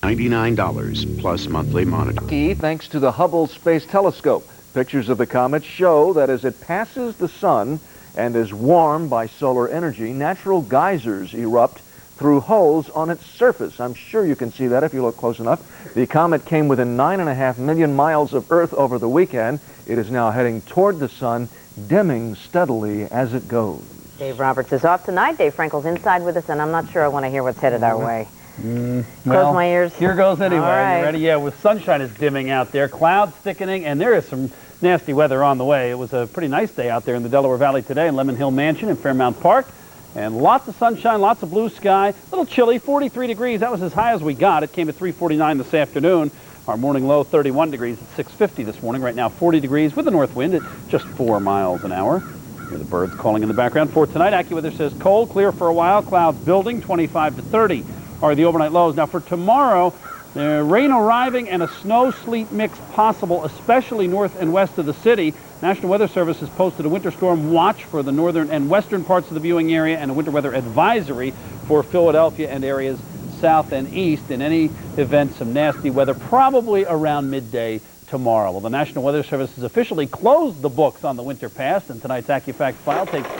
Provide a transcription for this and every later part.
$99 plus monthly monitor. Thanks to the Hubble Space Telescope. Pictures of the comet show that as it passes the sun and is warmed by solar energy, natural geysers erupt through holes on its surface. I'm sure you can see that if you look close enough. The comet came within 9.5 million miles of Earth over the weekend. It is now heading toward the sun, dimming steadily as it goes. Dave Roberts is off tonight. Dave Frankel's inside with us, and I'm not sure I want to hear what's headed our way. Close my ears. Here goes anyway. Right. You ready? Yeah, with sunshine is dimming out there, clouds thickening, and there is some nasty weather on the way. It was a pretty nice day out there in the Delaware Valley today in Lemon Hill Mansion in Fairmount Park. And lots of sunshine, lots of blue sky, a little chilly, 43 degrees. That was as high as we got. It came at 3:49 this afternoon. Our morning low, 31 degrees at 6:50 this morning. Right now, 40 degrees with a north wind at just 4 miles an hour. Hear the birds calling in the background. For tonight, AccuWeather says cold, clear for a while, clouds building, 25 to 30 are the overnight lows. Now for tomorrow, rain arriving and a snow-sleet mix possible, especially north and west of the city. National Weather Service has posted a winter storm watch for the northern and western parts of the viewing area and a winter weather advisory for Philadelphia and areas south and east. In any event, some nasty weather probably around midday tomorrow. Well, the National Weather Service has officially closed the books on the winter past, and tonight's AccuFacts file takes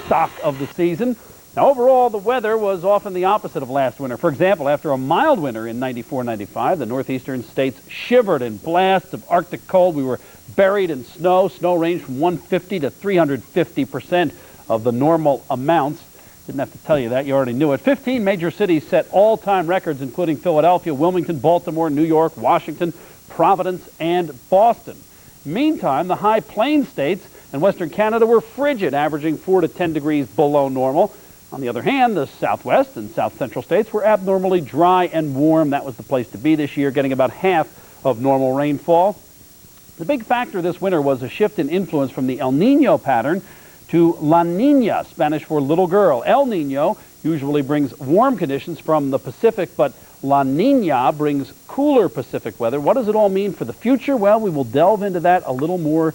stock of the season. Now, overall, the weather was often the opposite of last winter. For example, after a mild winter in 94-95, the northeastern states shivered in blasts of Arctic cold. We were buried in snow. Snow ranged from 150 to 350% of the normal amounts. Didn't have to tell you that. You already knew it. 15 major cities set all-time records, including Philadelphia, Wilmington, Baltimore, New York, Washington, Providence, and Boston. Meantime, the high plains states and western Canada were frigid, averaging 4 to 10 degrees below normal. On the other hand, the southwest and south central states were abnormally dry and warm. That was the place to be this year, getting about half of normal rainfall. The big factor this winter was a shift in influence from the El Nino pattern to La Nina, Spanish for little girl. El Nino usually brings warm conditions from the Pacific, but La Nina brings cooler Pacific weather. What does it all mean for the future? Well, we will delve into that a little more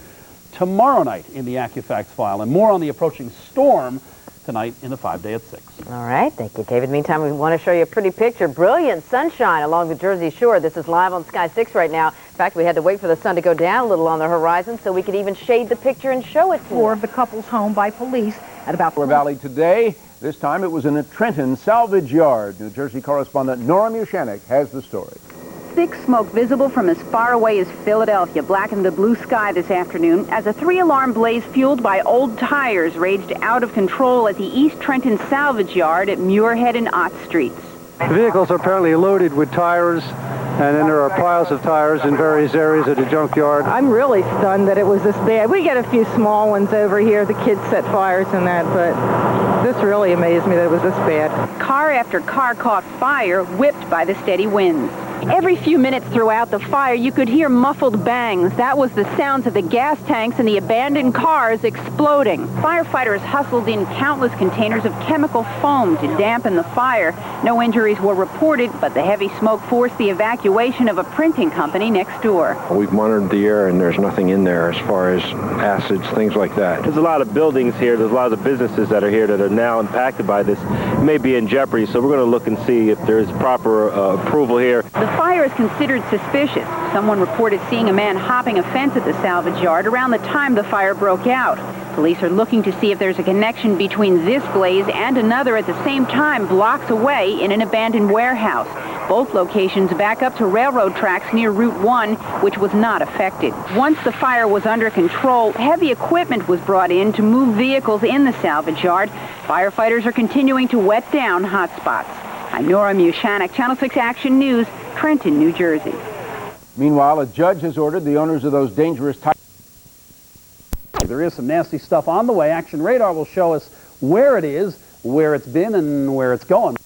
tomorrow night in the AccuFacts file, and more on the approaching storm tonight in the 5-day at 6. All right, thank you, David. Meantime, we want to show you a pretty picture. Brilliant sunshine along the Jersey Shore. This is live on Sky 6 right now. In fact, we had to wait for the sun to go down a little on the horizon so we could even shade the picture and show it to you. Four of the couple's home by police at about Delaware Valley today. This time it was in a Trenton salvage yard. New Jersey correspondent Nora Mushanek has the story. thick smoke visible from as far away as Philadelphia blackened the blue sky this afternoon as a 3-alarm blaze fueled by old tires raged out of control at the East Trenton Salvage Yard at Muirhead and Ott Streets. The vehicles are apparently loaded with tires, and then there are piles of tires in various areas of the junkyard. I'm really stunned that it was this bad. We get a few small ones over here. The kids set fires and that, but this really amazed me that it was this bad. Car after car caught fire, whipped by the steady winds. Every few minutes throughout the fire, you could hear muffled bangs. That was the sounds of the gas tanks and the abandoned cars exploding. Firefighters hustled in countless containers of chemical foam to dampen the fire. No injuries were reported, but the heavy smoke forced the evacuation of a printing company next door. We've monitored the air, and there's nothing in there as far as acids, things like that. There's a lot of buildings here. There's a lot of businesses that are here that are now impacted by this. It may be in jeopardy, so we're going to look and see if there's proper approval here. The fire is considered suspicious. Someone reported seeing a man hopping a fence at the salvage yard around the time the fire broke out. Police are looking to see if there's a connection between this blaze and another at the same time blocks away in an abandoned warehouse. Both locations back up to railroad tracks near Route 1, which was not affected. Once the fire was under control, heavy equipment was brought in to move vehicles in the salvage yard. Firefighters are continuing to wet down hot spots. I'm Nora Mushanek, Channel 6 Action News, Trenton, New Jersey. Meanwhile, a judge has ordered the owners of those dangerous tires. There is some nasty stuff on the way. Action Radar will show us where it is, where it's been, and where it's going.